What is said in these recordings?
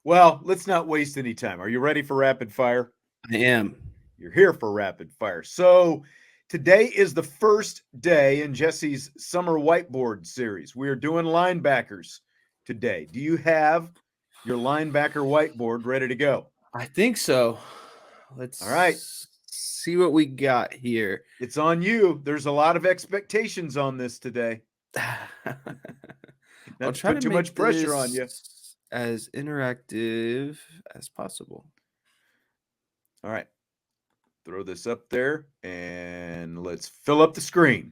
Well, let's not waste any time. Are you ready for rapid fire? I am. You're here for rapid fire. So, today is the first day in Jesse's summer whiteboard series. We are doing linebackers today. Do you have your linebacker whiteboard ready to go? I think so. All right. Let's see what we got here. It's on you. There's a lot of expectations on this today. I'll Not to try put to too much make pressure on you. this as interactive as possible. All right. Throw this up there and let's fill up the screen.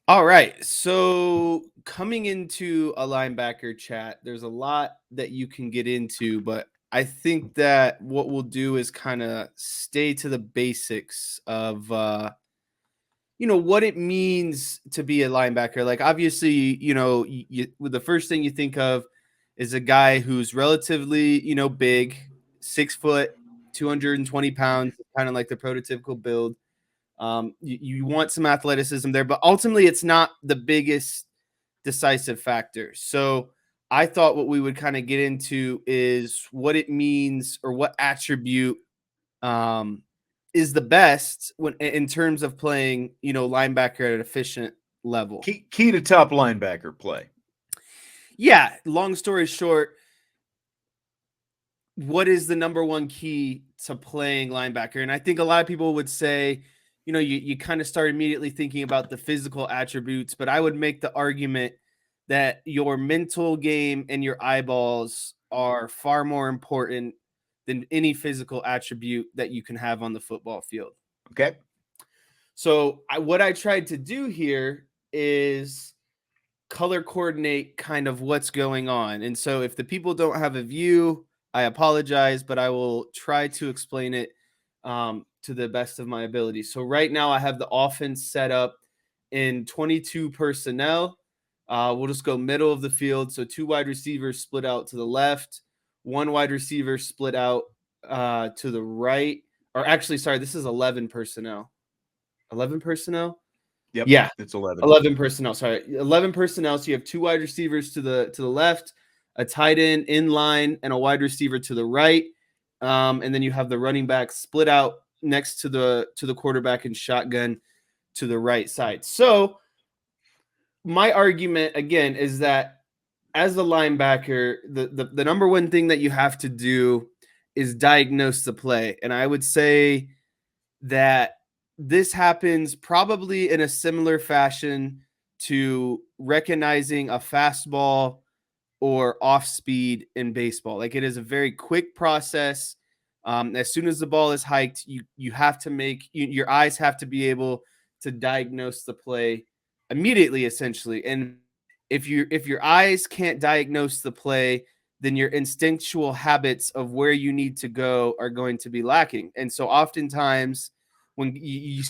All right. So coming into a linebacker chat, there's a lot that you can get into, but I think that what we'll do is kind of stay to the basics of what it means to be a linebacker. Like obviously, the first thing you think of is a guy who's relatively, big, 6 foot, 220 pounds, kind of like the prototypical build. You want some athleticism there, but ultimately it's not the biggest decisive factor. So I thought what we would kind of get into is what it means or what attribute is the best when in terms of playing, linebacker at an efficient level. Key to top linebacker play. Yeah, long story short, what is the number one key to playing linebacker? And I think a lot of people would say, you kind of start immediately thinking about the physical attributes, but I would make the argument that your mental game and your eyeballs are far more important than any physical attribute that you can have on the football field. Okay. So what I tried to do here is color coordinate kind of what's going on. And so if the people don't have a view, I apologize, but I will try to explain it to the best of my ability. So right now I have the offense set up in 22 personnel. We'll just go middle of the field. So 2 wide receivers split out to the left, 1 wide receiver split out to the right. Or actually, sorry, this is 11 personnel. 11 personnel? Yep. Yeah, it's 11. 11 personnel. Sorry, 11 personnel. So you have 2 wide receivers to the left, a tight end in line, and a wide receiver to the right. And then you have the running back split out next to the quarterback and shotgun to the right side. So my argument again is that as a linebacker, the number one thing that you have to do is diagnose the play. And I would say that this happens probably in a similar fashion to recognizing a fastball or off speed in baseball. Like it is a very quick process. As soon as the ball is hiked, you have to your eyes have to be able to diagnose the play immediately, essentially. And if your eyes can't diagnose the play, then your instinctual habits of where you need to go are going to be lacking. And so oftentimes when you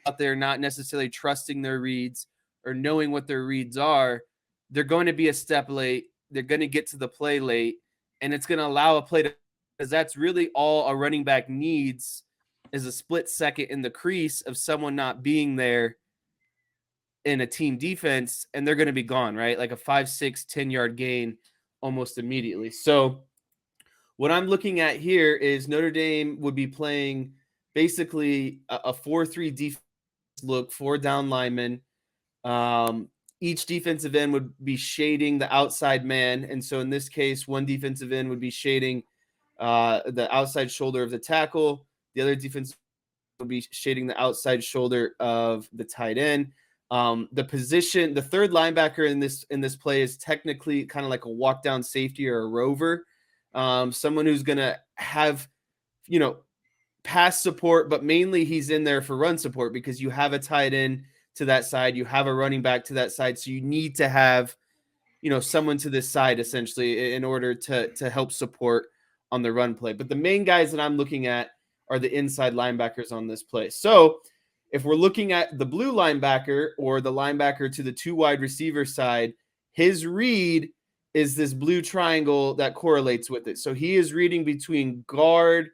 out there not necessarily trusting their reads or knowing what their reads are, they're going to be a step late. They're going to get to the play late, and it's going to allow a play to, because that's really all a running back needs is a split second in the crease of someone not being there in a team defense, and they're going to be gone, right? Like a 5, 6, 10-yard gain almost immediately. So what I'm looking at here is Notre Dame would be playing basically a 4-3 defense look, 4 down linemen. Each defensive end would be shading the outside man. And so in this case, one defensive end would be shading the outside shoulder of the tackle. The other defense would be shading the outside shoulder of the tight end. The position, the third linebacker in this play is technically kind of like a walk down safety or a rover. Someone who's going to have, pass support, but mainly he's in there for run support because you have a tight end to that side, you have a running back to that side. So you need to have, someone to this side essentially in order to help support on the run play. But the main guys that I'm looking at are the inside linebackers on this play. So if we're looking at the blue linebacker or the linebacker to the 2 wide receiver side, his read is this blue triangle that correlates with it. So he is reading between guard,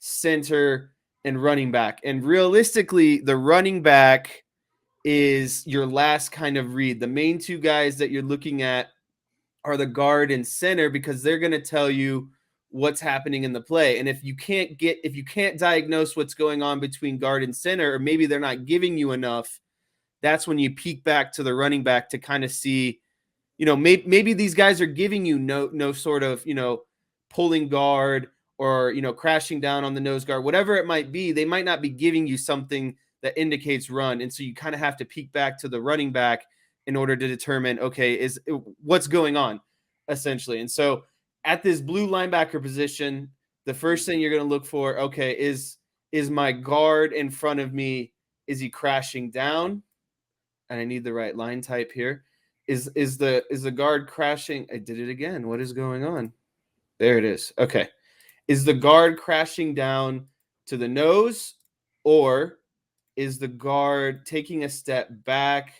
center, and running back. And realistically, the running back is your last kind of read. The main 2 guys that you're looking at are the guard and center, because they're going to tell you what's happening in the play. And if you can't diagnose what's going on between guard and center, or maybe they're not giving you enough, that's when you peek back to the running back to kind of see, maybe these guys are giving you no sort of, pulling guard, or, crashing down on the nose guard, whatever it might be. They might not be giving you something that indicates run. And so you kind of have to peek back to the running back in order to determine, okay, what's going on, essentially. And so at this blue linebacker position, the first thing you're going to look for, okay, is my guard in front of me, is he crashing down? And I need the right line type here. Is the guard crashing? I did it again. What is going on? There it is. Okay. Is the guard crashing down to the nose, or is the guard taking a step back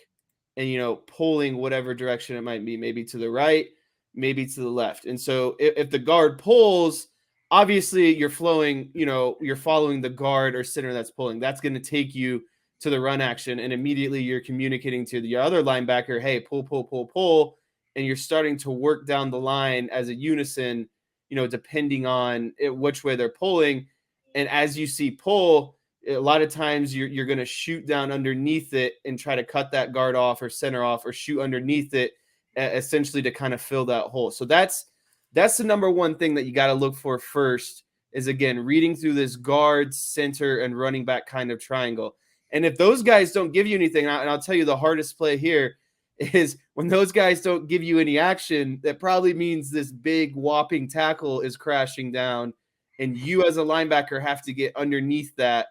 and, pulling whatever direction it might be, maybe to the right, maybe to the left? And so if the guard pulls, obviously you're flowing, you're following the guard or center that's pulling. That's going to take you to the run action, and immediately you're communicating to the other linebacker, hey, pull, and you're starting to work down the line as a unison, depending on which way they're pulling. And as you see pull, a lot of times you're going to shoot down underneath it and try to cut that guard off or center off, or shoot underneath it, essentially to kind of fill that hole. So that's the number one thing that you got to look for first, is, again, reading through this guard, center, and running back kind of triangle. And if those guys don't give you anything, and I'll tell you the hardest play here is when those guys don't give you any action, that probably means this big whopping tackle is crashing down, and you as a linebacker have to get underneath that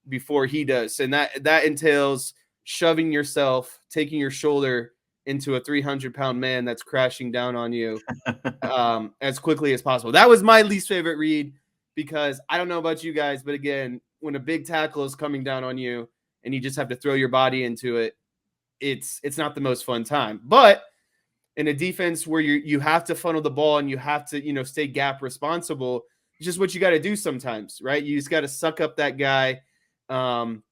before he does. And that entails shoving yourself, taking your shoulder into a 300-pound man that's crashing down on you as quickly as possible. That was my least favorite read, because I don't know about you guys, but again, when a big tackle is coming down on you and you just have to throw your body into it, it's not the most fun time. But in a defense where you have to funnel the ball and you have to, stay gap responsible, it's just what you got to do sometimes, right? You just got to suck up that guy and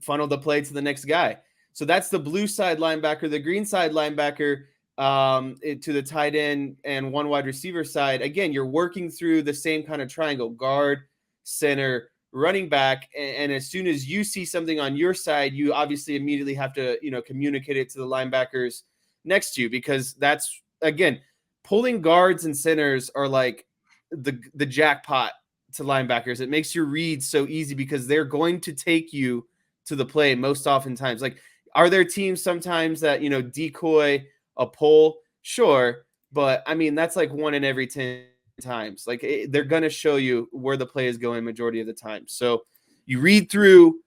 funnel the play to the next guy. So that's the blue side linebacker. The green side linebacker, to the tight end and one wide receiver side. Again, you're working through the same kind of triangle: guard, center, running back. And as soon as you see something on your side, you obviously immediately have to, communicate it to the linebackers next to you, because that's, again, pulling guards and centers are like the jackpot to linebackers. It makes your read so easy because they're going to take you to the play most oftentimes. Like, are there teams sometimes that, decoy a pull? Sure. But I mean, that's like 1 in every 10 times. Like, they're going to show you where the play is going majority of the time. So you read through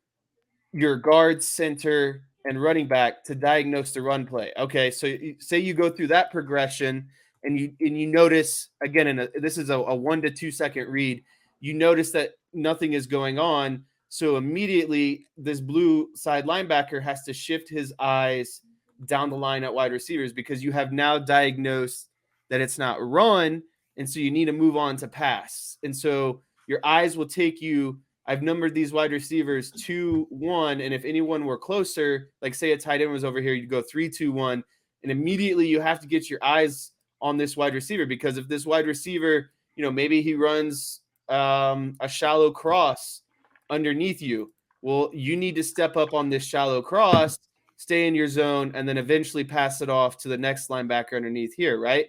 your guard, center, and running back to diagnose the run play. Okay. So say you go through that progression and you notice, again, this is a 1 to 2 second read. You notice that nothing is going on. So immediately this blue side linebacker has to shift his eyes down the line at wide receivers, because you have now diagnosed that it's not run. And so you need to move on to pass. And so your eyes will take you. I've numbered these wide receivers 2, 1. And if anyone were closer, like say a tight end was over here, you'd go 3, 2, 1. And immediately you have to get your eyes on this wide receiver, because if this wide receiver, maybe he runs a shallow cross underneath you, well, you need to step up on this shallow cross, stay in your zone, and then eventually pass it off to the next linebacker underneath here, right?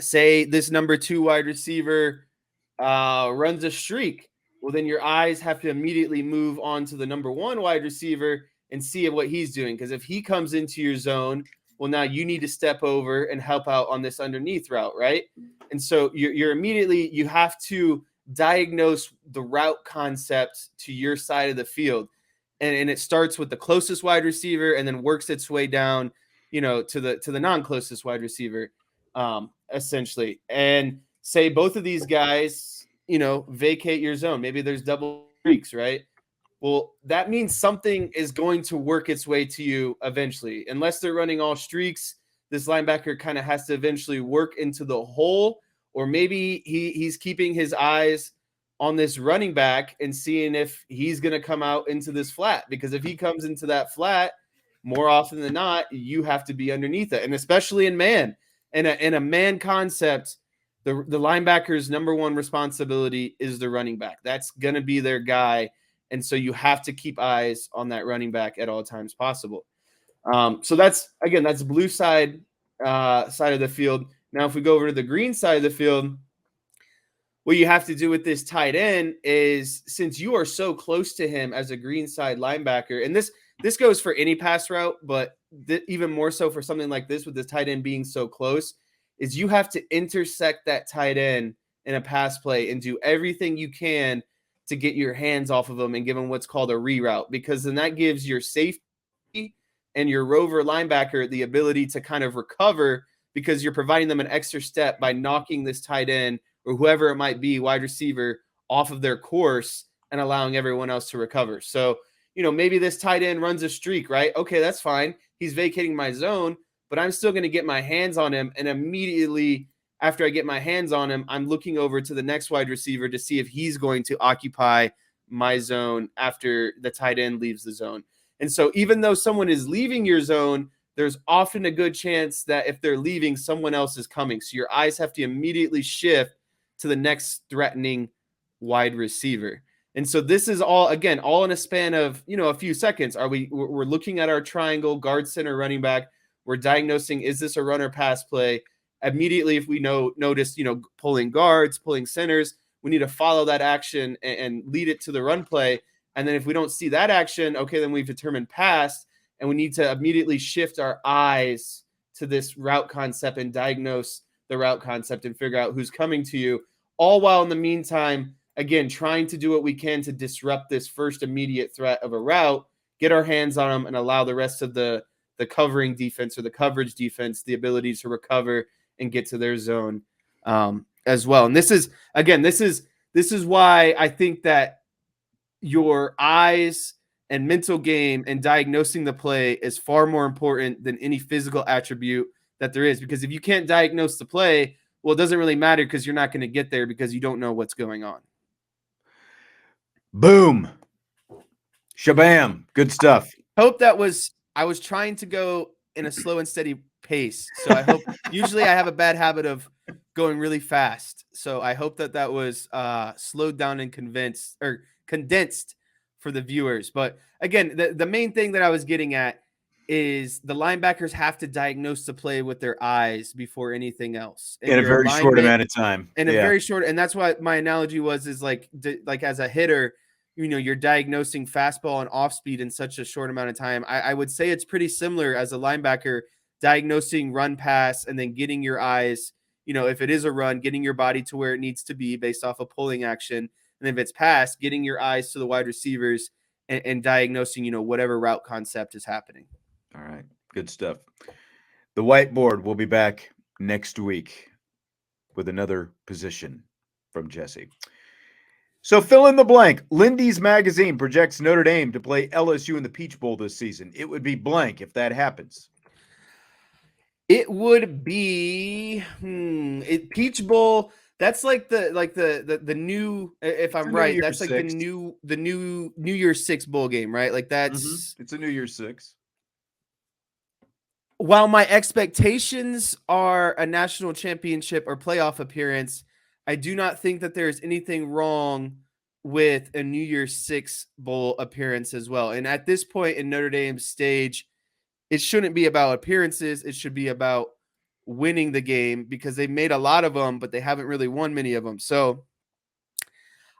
Say this number 2 wide receiver runs a streak. Well, then your eyes have to immediately move on to the number 1 wide receiver and see what he's doing. Because if he comes into your zone, well, now you need to step over and help out on this underneath route, right? And so you're immediately, you have to diagnose the route concept to your side of the field. And it starts with the closest wide receiver and then works its way down, to the non-closest wide receiver, essentially. And say both of these guys, vacate your zone. Maybe there's double streaks, right? Well, that means something is going to work its way to you eventually. Unless they're running all streaks, this linebacker kind of has to eventually work into the hole, or maybe he's keeping his eyes on this running back and seeing if he's going to come out into this flat. Because if he comes into that flat, more often than not, you have to be underneath it. And especially in man. In a man concept, the linebacker's number one responsibility is the running back. That's going to be their guy. And so you have to keep eyes on that running back at all times possible. So that's blue side of the field. Now, if we go over to the green side of the field, what you have to do with this tight end is, since you are so close to him as a green side linebacker, and this goes for any pass route, but even more so for something like this with this tight end being so close, is you have to intersect that tight end in a pass play and do everything you can to get your hands off of him and give him what's called a reroute, because then that gives your safety and your rover linebacker the ability to kind of recover, because you're providing them an extra step by knocking this tight end or whoever it might be, wide receiver, off of their course and allowing everyone else to recover. So, maybe this tight end runs a streak, right? Okay, that's fine. He's vacating my zone, but I'm still going to get my hands on him. And immediately after I get my hands on him, I'm looking over to the next wide receiver to see if he's going to occupy my zone after the tight end leaves the zone. And so even though someone is leaving your zone, there's often a good chance that if they're leaving, someone else is coming. So your eyes have to immediately shift to the next threatening wide receiver. And so this is all in a span of, a few seconds. We're looking at our triangle, guard, center, running back. We're diagnosing, is this a run or pass play? Immediately, if we notice, pulling guards, pulling centers, we need to follow that action and lead it to the run play. And then if we don't see that action, okay, then we've determined pass, and we need to immediately shift our eyes to this route concept and diagnose the route concept and figure out who's coming to you, all while in the meantime, again, trying to do what we can to disrupt this first immediate threat of a route, get our hands on them, and allow the rest of the covering defense or the coverage defense the ability to recover and get to their zone as well. And this is why I think that your eyes and mental game and diagnosing the play is far more important than any physical attribute that there is. Because if you can't diagnose the play, well, it doesn't really matter, because you're not going to get there because you don't know what's going on. Boom. Shabam. Good stuff. I was trying to go in a slow and steady pace. So I hope, usually I have a bad habit of going really fast. So I hope that was slowed down and condensed for the viewers. But again, the main thing that I was getting at is the linebackers have to diagnose the play with their eyes before anything else. In a very short amount of time. Very short. And that's why my analogy is like as a hitter, you're diagnosing fastball and off speed in such a short amount of time. I would say it's pretty similar as a linebacker, diagnosing run pass and then getting your eyes, if it is a run, getting your body to where it needs to be based off of pulling action. And if it's pass, getting your eyes to the wide receivers and diagnosing, whatever route concept is happening. All right. Good stuff. The whiteboard will be back next week with another position from Jesse. So fill in the blank. Lindy's magazine projects Notre Dame to play LSU in the Peach Bowl this season. It would be blank if that happens. It would be Peach Bowl. That's like the new, if I'm right, that's like the new New Year's Six bowl game, right? Like that's it's a New Year's Six. While my expectations are a national championship or playoff appearance, I do not think that there's anything wrong with a New Year's Six bowl appearance as well. And at this point in Notre Dame's stage, it shouldn't be about appearances. It should be about winning the game, because they made a lot of them, but they haven't really won many of them. So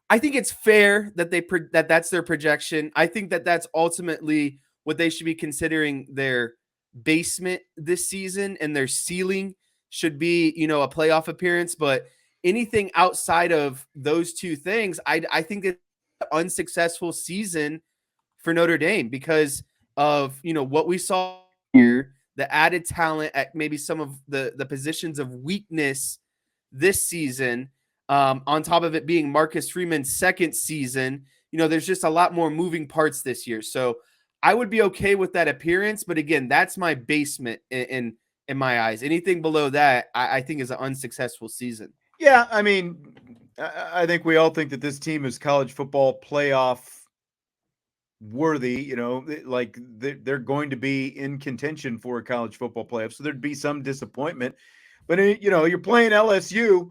I think it's fair that that's their projection. I think that that's ultimately what they should be considering their basement this season, and their ceiling should be, a playoff appearance. But anything outside of those two things, I think it's an unsuccessful season for Notre Dame because of, what we saw here, the added talent at maybe some of the positions of weakness this season, on top of it being Marcus Freeman's second season. There's just a lot more moving parts this year. So I would be okay with that appearance. But again, that's my basement in my eyes. Anything below that, I think is an unsuccessful season. Yeah, I mean, I think we all think that this team is college football playoff worthy, like they're going to be in contention for a college football playoff. So there'd be some disappointment. But, you're playing LSU,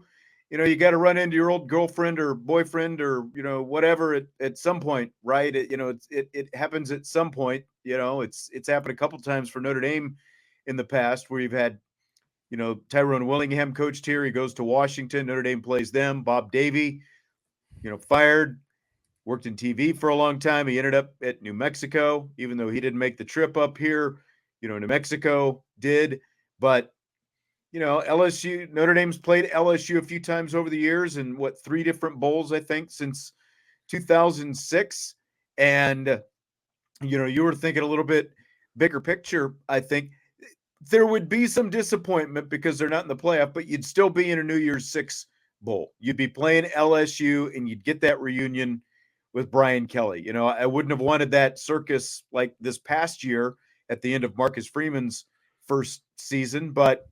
you got to run into your old girlfriend or boyfriend or, whatever at some point, right? It happens at some point. It's happened a couple times for Notre Dame in the past where you've had, Tyrone Willingham coached here. He goes to Washington. Notre Dame plays them. Bob Davie, fired. Worked in TV for a long time. He ended up at New Mexico, even though he didn't make the trip up here. New Mexico did. But, LSU, Notre Dame's played LSU a few times over the years and 3 different bowls, I think, since 2006. And, you were thinking a little bit bigger picture, I think. There would be some disappointment because they're not in the playoff, but you'd still be in a New Year's Six bowl. You'd be playing LSU and you'd get that reunion with Brian Kelly. I wouldn't have wanted that circus like this past year at the end of Marcus Freeman's first season, but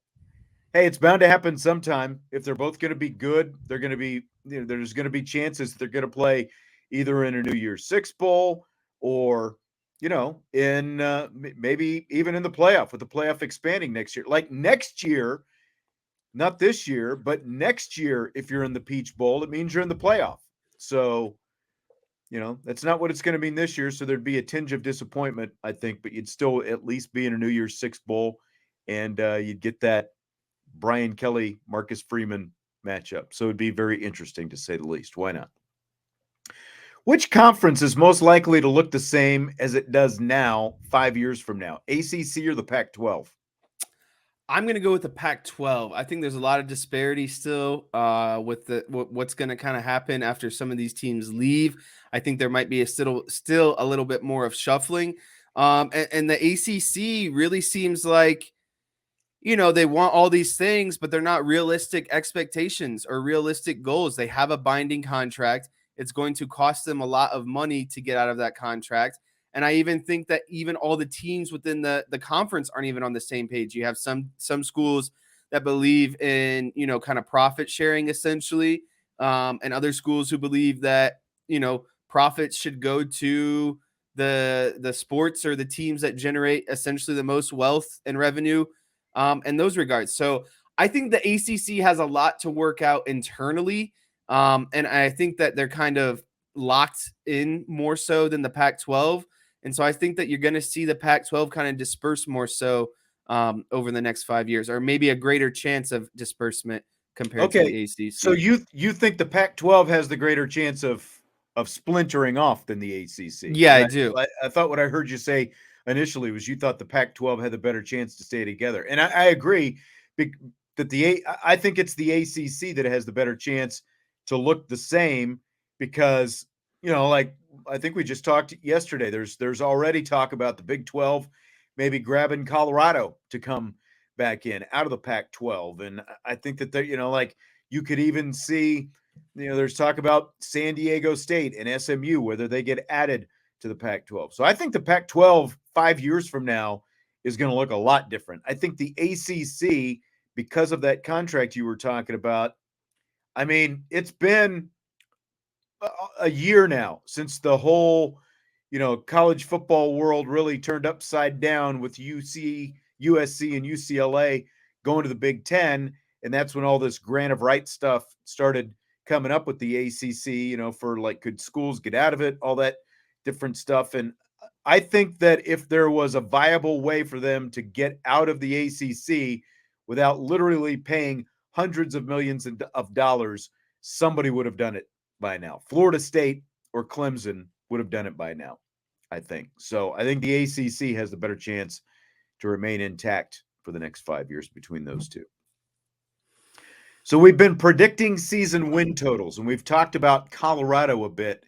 hey, it's bound to happen sometime. If they're both going to be good, they're going to be, there's going to be chances they're going to play either in a New Year's Six bowl or, in maybe even in the playoff with the playoff expanding next year. Like next year, not this year, but next year, if you're in the Peach Bowl, it means you're in the playoff. So, that's not what it's going to mean this year. So there'd be a tinge of disappointment, I think, but you'd still at least be in a New Year's Six bowl and you'd get that Brian Kelly, Marcus Freeman matchup. So it'd be very interesting to say the least. Why not? Which conference is most likely to look the same as it does now 5 years from now? ACC or the Pac-12? I'm going to go with the Pac-12. I think there's a lot of disparity still with what's going to kind of happen after some of these teams leave. I think there might be still a little bit more of shuffling. And the ACC really seems like, they want all these things, but they're not realistic expectations or realistic goals. They have a binding contract. It's going to cost them a lot of money to get out of that contract. And I even think that even all the teams within the conference aren't even on the same page. You have some schools that believe in, kind of profit sharing essentially, and other schools who believe that, profits should go to the sports or the teams that generate essentially the most wealth and revenue in those regards. So I think the ACC has a lot to work out internally. And I think that they're kind of locked in more so than the Pac-12. And so I think that you're going to see the Pac-12 kind of disperse more so over the next 5 years, or maybe a greater chance of disbursement compared to the ACC. So you think the Pac-12 has the greater chance of splintering off than the ACC? Yeah, I do. I thought what I heard you say initially was you thought the Pac-12 had the better chance to stay together, and I agree that I think it's the ACC that has the better chance to look the same because like I think we just talked yesterday. There's already talk about the Big 12 maybe grabbing Colorado to come back in out of the Pac-12, and I think that they're like you could even see there's talk about San Diego State and SMU whether they get added to the Pac-12. So I think the Pac-12 5 years from now is going to look a lot different. I think the ACC, because of that contract you were talking about, I mean, it's been a year now since the whole, college football world really turned upside down with USC, and UCLA going to the Big Ten. And that's when all this grant of rights stuff started coming up with the ACC, for like, could schools get out of it, all that different stuff. And I think that if there was a viable way for them to get out of the ACC without literally paying hundreds of millions of dollars, somebody would have done it by now. Florida State or Clemson would have done it by now, I think. So I think the ACC has the better chance to remain intact for the next 5 years between those two. So we've been predicting season win totals, and we've talked about Colorado a bit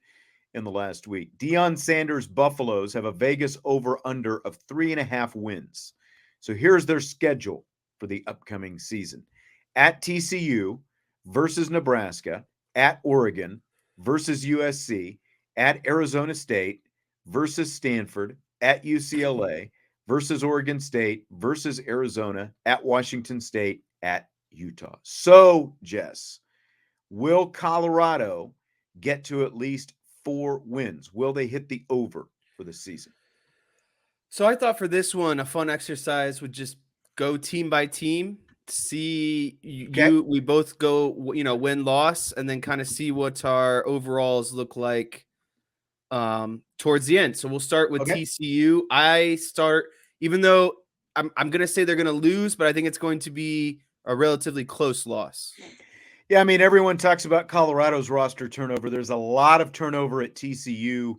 in the last week. Deion Sanders' Buffaloes have a Vegas over-under of 3.5 wins. So here's their schedule for the upcoming season. At TCU versus Nebraska, at Oregon versus USC, at Arizona State versus Stanford, at UCLA versus Oregon State versus Arizona, at Washington State, at Utah. So, Jess, will Colorado get to at least 4 wins? Will they hit the over for the season? So I thought for this one, a fun exercise would just go team by team, see Okay. we both go, win loss, and then kind of see what our overalls look like towards the end. So we'll start with Okay. TCU. Even though I'm gonna say they're gonna lose, but I think it's going to be a relatively close loss. Yeah, I mean, everyone talks about Colorado's roster turnover. There's a lot of turnover at TCU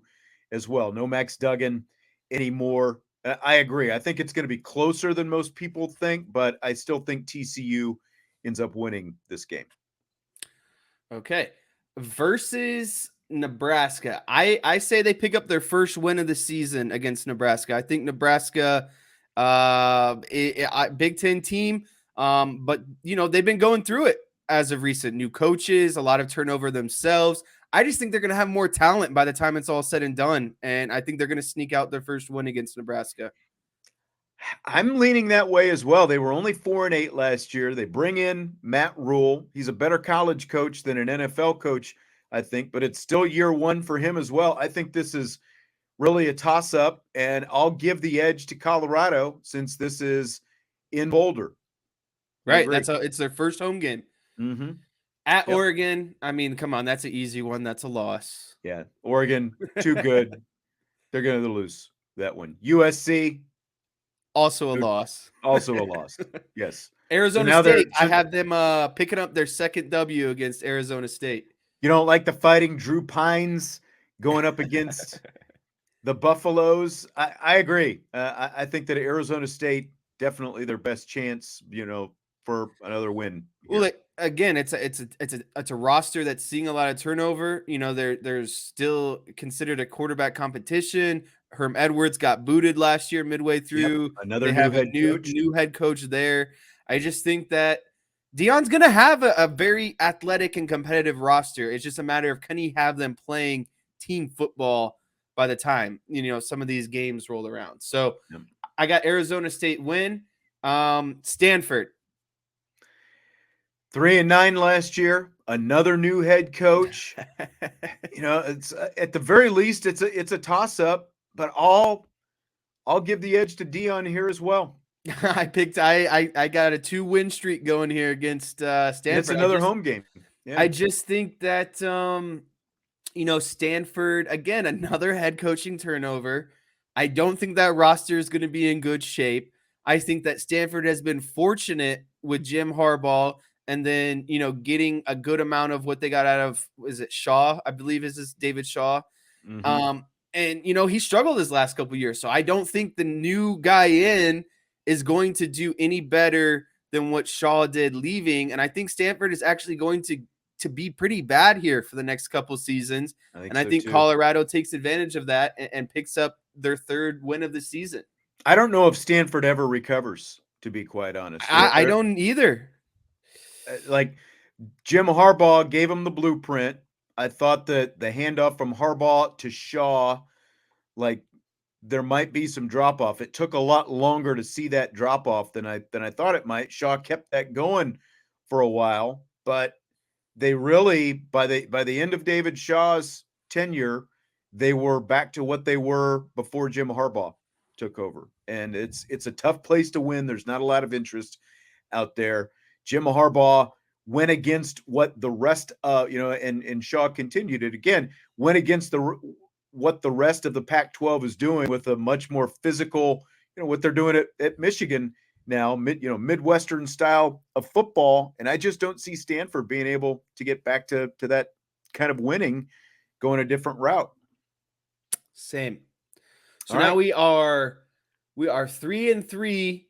as well. No Max Duggan anymore. I agree. I think it's going to be closer than most people think, but I still think TCU ends up winning this game. Okay. Versus Nebraska. I say they pick up their first win of the season against Nebraska. I think Nebraska, Big Ten team, but they've been going through it as of recent. New coaches, a lot of turnover themselves. I just think they're going to have more talent by the time it's all said and done, and I think they're going to sneak out their first win against Nebraska. I'm leaning that way as well. They were only 4-8 last year. They bring in Matt Rule. He's a better college coach than an NFL coach, I think, but it's still year one for him as well. I think this is really a toss-up, and I'll give the edge to Colorado since this is in Boulder. Right, it's their first home game. Mm-hmm. At Oregon, I mean, come on, that's an easy one. That's a loss. Yeah, Oregon, too good. They're going to lose that one. USC, also a loss. Also a loss. Yes. Arizona State, I have them picking up their second W against Arizona State. You don't like the Fighting Drew Pines going up against the Buffaloes? I agree. I think that Arizona State, definitely their best chance, for another win. Here. Well, again, it's a roster that's seeing a lot of turnover. There's still considered a quarterback competition. Herm Edwards got booted last year midway through. Another new head coach there. I just think that Deion's going to have a very athletic and competitive roster. It's just a matter of can he have them playing team football by the time, some of these games roll around. So I got Arizona State win. Stanford. 3-9 last year. Another new head coach. It's at the very least, it's a toss-up, but I'll give the edge to Deion here as well. I got a 2-win streak going here against Stanford. It's another home game. Yeah. I just think that Stanford, again, another head coaching turnover. I don't think that roster is going to be in good shape. I think that Stanford has been fortunate with Jim Harbaugh and then, getting a good amount of what they got out of, is it Shaw? I believe is David Shaw. Mm-hmm. And, he struggled his last couple of years. So I don't think the new guy in is going to do any better than what Shaw did leaving. And I think Stanford is actually going to be pretty bad here for the next couple seasons. I think Colorado takes advantage of that and picks up their third win of the season. I don't know if Stanford ever recovers, to be quite honest. I don't either. Like Jim Harbaugh gave him the blueprint. I thought that the handoff from Harbaugh to Shaw, there might be some drop off. It took a lot longer to see that drop off than I thought it might. Shaw kept that going for a while, but they really by the end of David Shaw's tenure, they were back to what they were before Jim Harbaugh took over. And it's a tough place to win. There's not a lot of interest out there. Jim Harbaugh went against what the rest and Shaw continued it again, went against what the rest of the Pac-12 is doing with a much more physical, what they're doing at Michigan now, Midwestern style of football. And I just don't see Stanford being able to get back to that kind of winning, going a different route. Same. So now we are 3-3.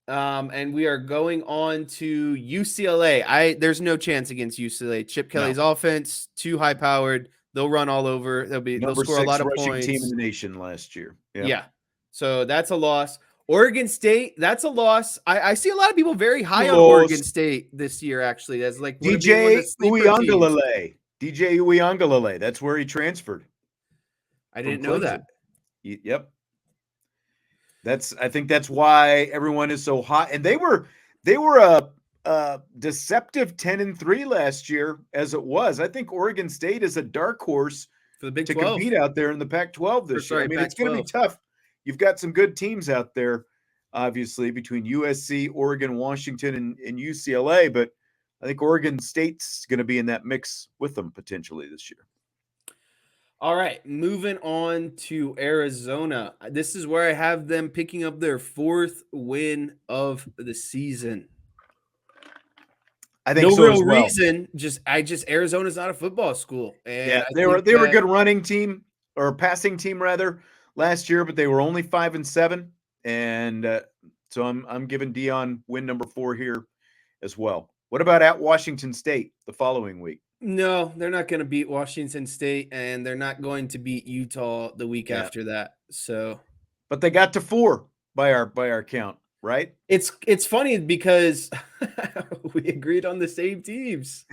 And we are going on to UCLA. There's no chance against UCLA. Chip Kelly's offense, too high powered. They'll run all over. They'll score a lot of points. Team in the nation last year. Yeah. So that's a loss. Oregon State, that's a loss. I see a lot of people very high on Oregon State this year, actually. As like DJ Uiagalelei. DJ Uiagalelei. That's where he transferred. I didn't know that. Yep. I think that's why everyone is so hot. And they were a deceptive 10-3 last year as it was. I think Oregon State is a dark horse for the Big to 12. compete out there in the Pac-12 this year. I mean, it's going to be tough. You've got some good teams out there, obviously, between USC, Oregon, Washington, and UCLA, but I think Oregon State's going to be in that mix with them potentially this year. All right, moving on to Arizona. This is where I have them picking up their 4th win of the season. I think no so real as well. reason. Arizona's not a football school, and Yeah, they were a good running team or passing team rather last year, but they were only 5-7, and so I'm giving Deion win number 4 here as well. What about at Washington State the following week? No, they're not going to beat Washington State, and they're not going to beat Utah the week after that. So, but they got to 4 by our count, right? It's funny because we agreed on the same teams.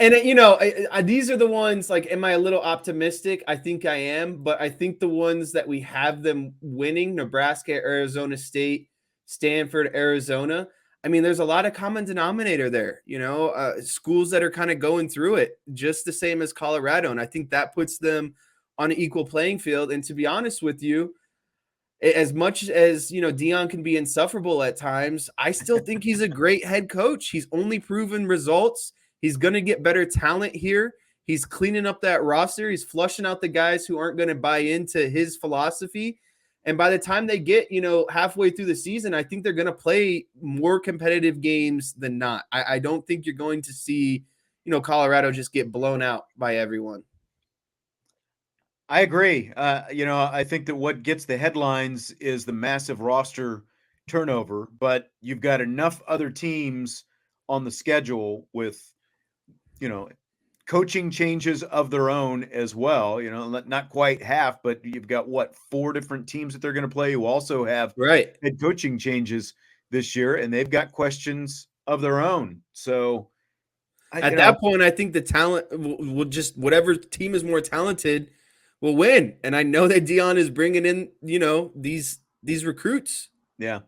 And these are the ones, like, am I a little optimistic? I think I am, but I think the ones that we have them winning, Nebraska, Arizona State, Stanford, Arizona, I mean, there's a lot of common denominator there, schools that are kind of going through it just the same as Colorado. And I think that puts them on an equal playing field. And to be honest with you, as much as, Deion can be insufferable at times, I still think he's a great head coach. He's only proven results. He's going to get better talent here. He's cleaning up that roster. He's flushing out the guys who aren't going to buy into his philosophy. And by the time they get, halfway through the season, I think they're going to play more competitive games than not. I don't think you're going to see, Colorado just get blown out by everyone. I agree. I think that what gets the headlines is the massive roster turnover, but you've got enough other teams on the schedule with, coaching changes of their own as well. Not quite half, but you've got 4 different teams that they're going to play who also have head coaching changes this year, and they've got questions of their own. So at that point, I think the talent will just, whatever team is more talented will win. And I know that Deion is bringing in, these recruits. Yeah.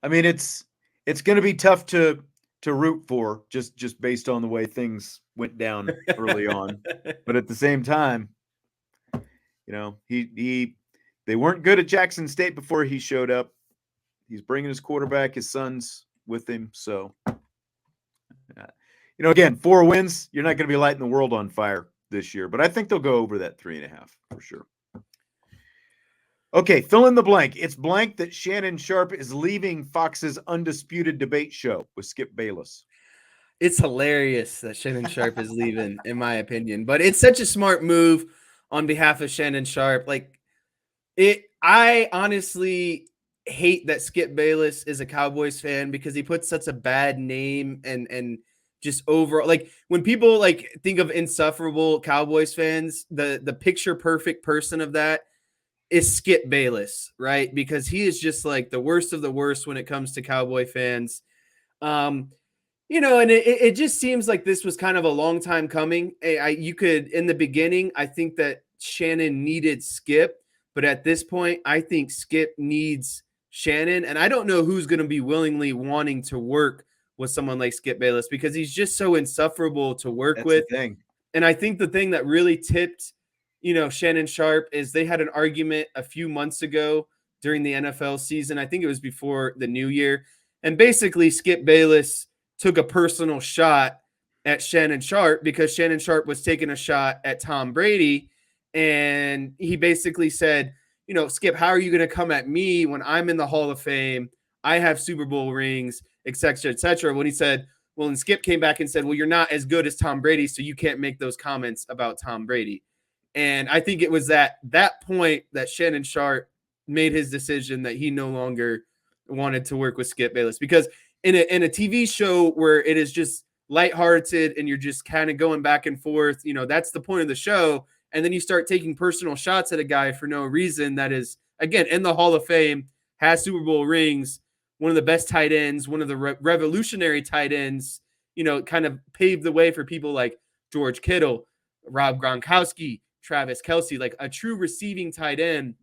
I mean, it's going to be tough to root for just based on the way things went down early on. But at the same time, they weren't good at Jackson State before he showed up. He's bringing his quarterback, his sons with him. So, again, 4 wins, you're not going to be lighting the world on fire this year, but I think they'll go over that 3.5 for sure. Okay, fill in the blank. It's blank that Shannon Sharpe is leaving Fox's Undisputed debate show with Skip Bayless. It's hilarious that Shannon Sharpe is leaving, in my opinion, but it's such a smart move on behalf of Shannon Sharpe. I honestly hate that Skip Bayless is a Cowboys fan because he puts such a bad name and just overall, when people think of insufferable Cowboys fans, the picture perfect person of that is Skip Bayless, right? Because he is just the worst of the worst when it comes to Cowboy fans. And it just seems like this was kind of a long time coming. In the beginning, I think that Shannon needed Skip, but at this point, I think Skip needs Shannon. And I don't know who's going to be willingly wanting to work with someone like Skip Bayless because he's just so insufferable to work with. And I think the thing that really tipped, Shannon Sharpe is they had an argument a few months ago during the NFL season. I think it was before the new year. And basically Skip Bayless took a personal shot at Shannon Sharpe because Shannon Sharpe was taking a shot at Tom Brady. And he basically said, Skip, how are you going to come at me when I'm in the Hall of Fame? I have Super Bowl rings, et cetera, et cetera. When he said, well, and Skip came back and said, well, you're not as good as Tom Brady, so you can't make those comments about Tom Brady. And I think it was at that point that Shannon Sharpe made his decision that he no longer wanted to work with Skip Bayless because in a TV show where it is just lighthearted and you're just kind of going back and forth, that's the point of the show. And then you start taking personal shots at a guy for no reason that is, again, in the Hall of Fame, has Super Bowl rings, one of the best tight ends, one of the revolutionary tight ends, kind of paved the way for people like George Kittle, Rob Gronkowski, Travis Kelce, like a true receiving tight end.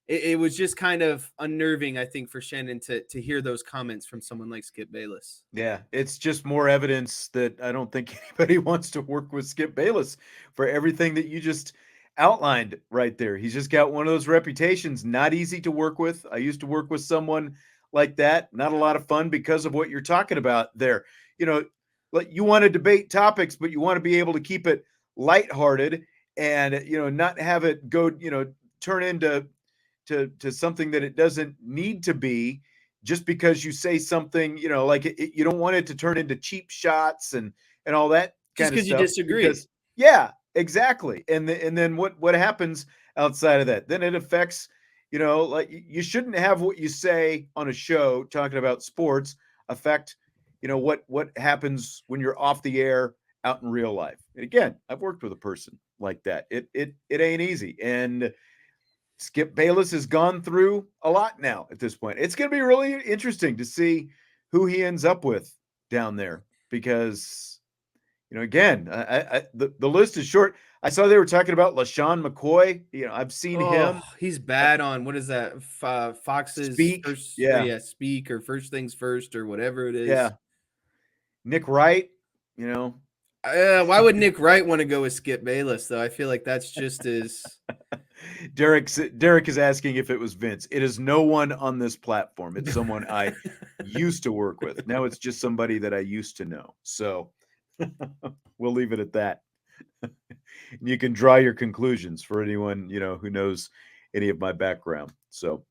it was just kind of unnerving, I think, for Shannon to hear those comments from someone like Skip Bayless. Yeah, it's just more evidence that I don't think anybody wants to work with Skip Bayless for everything that you just outlined right there. He's just got one of those reputations, not easy to work with. I used to work with someone like that. Not a lot of fun because of what you're talking about there. You know, like you want to debate topics, but you want to be able to keep it lighthearted and, not have it go, turn into to something that it doesn't need to be just because you say something, like you don't want it to turn into cheap shots and all that Just kind of because you stuff. disagree. Because yeah, exactly. And then what happens outside of that? Then it affects, like you shouldn't have what you say on a show talking about sports affect, what happens when you're off the air out in real life. And again, I've worked with a person like that. It ain't easy. And Skip Bayless has gone through a lot now at this point. It's going to be really interesting to see who he ends up with down there because, again, the list is short. I saw they were talking about LaShawn McCoy. I've seen him He's bad on what is that? Fox's speak. first, Yeah. speak or first things first or whatever it is. Yeah. Nick Wright, Why would Nick Wright want to go with Skip Bayless though? I feel like that's just as Derek is asking if it was Vince. It is no one on this platform. It's someone I used to work with. Now it's just somebody that I used to know. So we'll leave it at that. You can draw your conclusions for anyone, who knows any of my background. So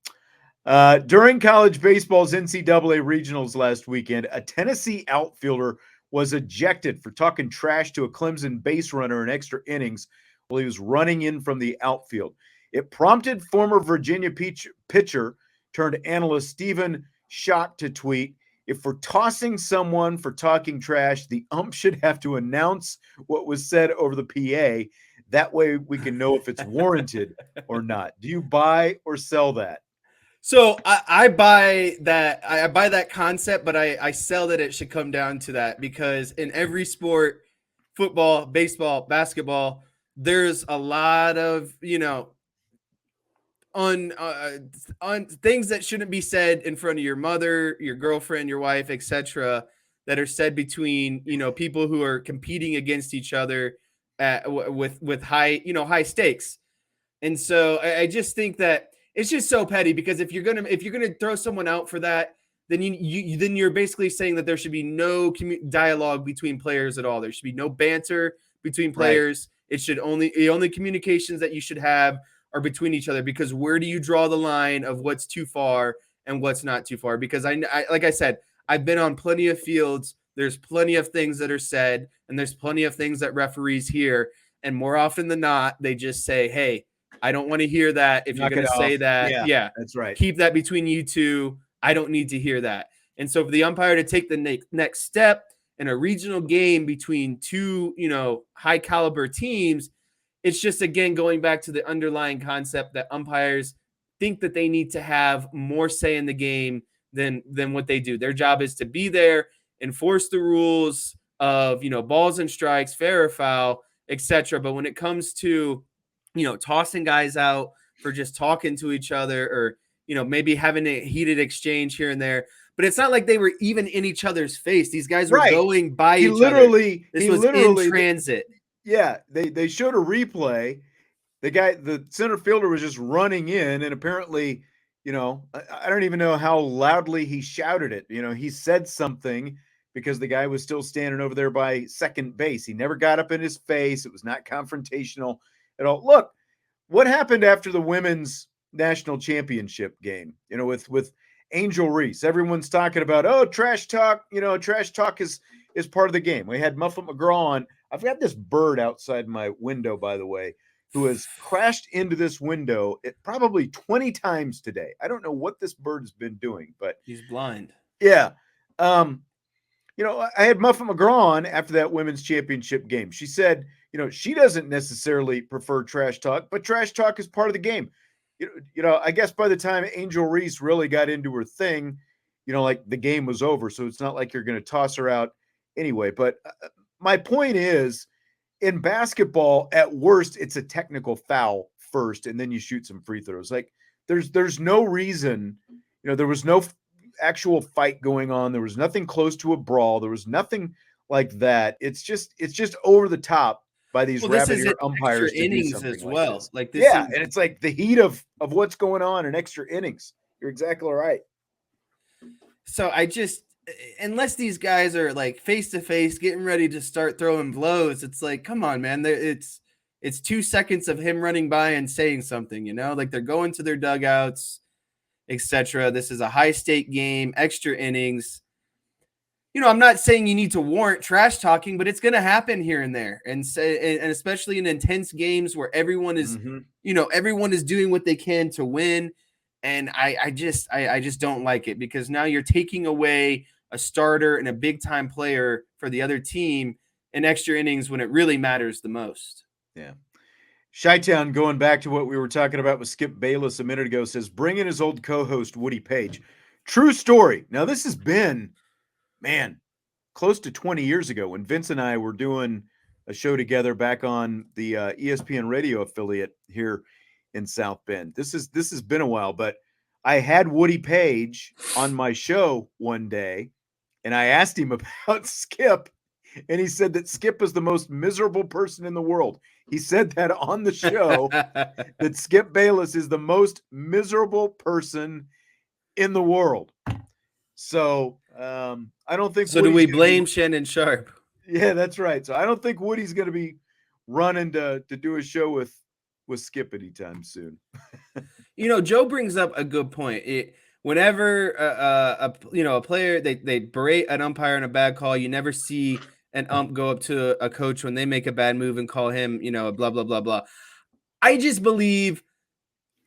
during college baseball's NCAA Regionals last weekend, a Tennessee outfielder was ejected for talking trash to a Clemson base runner in extra innings while he was running in from the outfield. It prompted former Virginia pitcher turned analyst Stephen Schoch to tweet, "If we're tossing someone for talking trash, the ump should have to announce what was said over the PA. That way we can know if it's warranted or not." Do you buy or sell that? So I buy that. I buy that concept, but I sell that it should come down to that because in every sport, football, baseball, basketball, there's a lot of on things that shouldn't be said in front of your mother, your girlfriend, your wife, etc. That are said between people who are competing against each other with high stakes. And so I just think that it's just so petty because if you're gonna throw someone out for that, then you're basically saying that there should be no dialogue between players at all. There should be no banter between players. Right. It should the only communications that you should have are between each other, because where do you draw the line of what's too far and what's not too far? Because I like I said, I've been on plenty of fields. There's plenty of things that are said, and there's plenty of things that referees hear, and more often than not, they just say, "Hey, I don't want to hear that. If you're going to say that, yeah, that's right. Keep that between you two. I don't need to hear that." And so for the umpire to take the next step in a regional game between two, high caliber teams, it's just, again, going back to the underlying concept that umpires think that they need to have more say in the game than what they do. Their job is to be there, enforce the rules of, balls and strikes, fair or foul, etc. But when it comes to tossing guys out for just talking to each other, or maybe having a heated exchange here and there, but it's not like they were even in each other's face. These guys were going by each other. This was in transit. Yeah, they showed a replay. The center fielder was just running in, and apparently, I don't even know how loudly he shouted it. He said something because the guy was still standing over there by second base. He never got up in his face. It was not confrontational at all. Look, what happened after the women's national championship game, with Angel Reese? Everyone's talking about, oh, trash talk. Trash talk is part of the game. We had Muffet McGraw on. I've got this bird outside my window, by the way, who has crashed into this window probably 20 times today. I don't know what this bird has been doing, but he's blind. Yeah. I had Muffet McGraw on after that women's championship game. She said, she doesn't necessarily prefer trash talk, but trash talk is part of the game. I guess by the time Angel Reese really got into her thing, like the game was over. So it's not like you're going to toss her out anyway. But my point is, in basketball, at worst, it's a technical foul first, and then you shoot some free throws. Like, There's no reason, there was no actual fight going on. There was nothing close to a brawl. There was nothing like that. It's just over the top by these Well, this is rabbit-ear in extra umpires to do innings something as like well. this. Like this Yeah, is and it's like the heat of what's going on in extra innings. You're exactly right. so I just unless these guys are like face to face getting ready to start throwing blows, it's like, come on, man. It's 2 seconds of him running by and saying something, like they're going to their dugouts, etc. This is a high stake game, extra innings. I'm not saying you need to warrant trash talking, but it's going to happen here and there, and especially in intense games where everyone is, everyone is doing what they can to win. And I just don't like it, because now you're taking away a starter and a big time player for the other team in extra innings when it really matters the most. Yeah. Chi-Town, going back to what we were talking about with Skip Bayless a minute ago, says bring in his old co-host Woody Page. True story. Now this has been, man, close to 20 years ago when Vince and I were doing a show together back on the ESPN radio affiliate here in South Bend. This has been a while, but I had Woody Page on my show one day, and I asked him about Skip, and he said that Skip is the most miserable person in the world. He said that on the show, that Skip Bayless is the most miserable person in the world. So I don't think. So do we blame Shannon Sharpe? Yeah, that's right. So I don't think Woody's going to be running to do a show with Skip anytime soon. Joe brings up a good point. Whenever a player they berate an umpire on a bad call, you never see an ump go up to a coach when they make a bad move and call him, blah blah blah blah. I just wish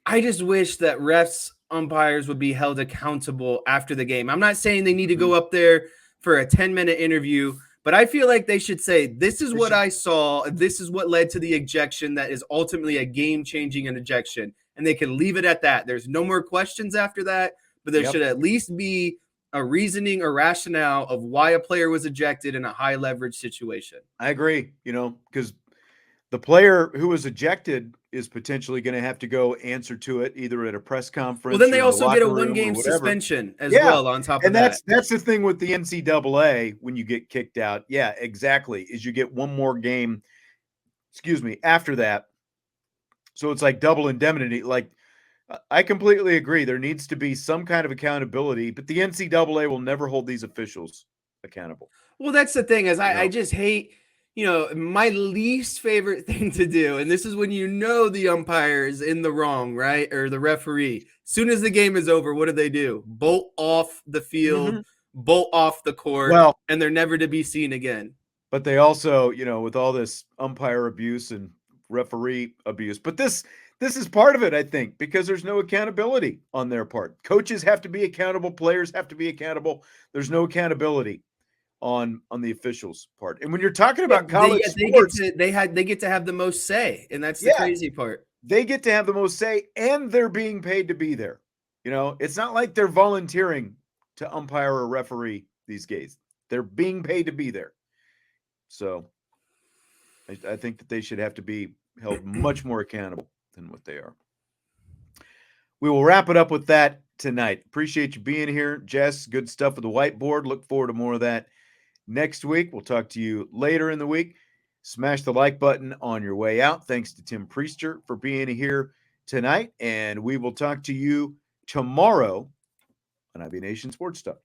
that refs, umpires would be held accountable after the game. I'm not saying they need to go up there for a 10-minute interview, but I feel like they should say, this is what I saw. This is what led to the ejection that is ultimately a game-changing ejection. And they can leave it at that. There's no more questions after that, but there should at least be a reasoning or rationale of why a player was ejected in a high-leverage situation. I agree, because the player who was ejected is potentially going to have to go answer to it either at a press conference. Well, then they also get a one-game suspension as well on top of that. And that's the thing with the NCAA when you get kicked out. Yeah, exactly. Is you get one more game, after that. So it's like double indemnity. Like, I completely agree. There needs to be some kind of accountability, but the NCAA will never hold these officials accountable. Well, that's the thing is I just hate, my least favorite thing to do, and this is when the umpire is in the wrong, right? Or the referee. As soon as the game is over, what do? Bolt off the field, bolt off the court, and they're never to be seen again. But they also, with all this umpire abuse and referee abuse, but this is part of it, I think, because there's no accountability on their part. Coaches have to be accountable, players have to be accountable. There's no accountability on the officials' part. And when you're talking about college sports, they get to have the most say, and that's the crazy part. They get to have the most say, and they're being paid to be there. It's not like they're volunteering to umpire or referee these days. They're being paid to be there. So I think that they should have to be held much more accountable than what they are. We will wrap it up with that tonight. Appreciate you being here, Jess. Good stuff with the whiteboard. Look forward to more of that next week. We'll talk to you later in the week. Smash the like button on your way out. Thanks to Tim Priester for being here tonight. And we will talk to you tomorrow on IB Nation Sports Talk.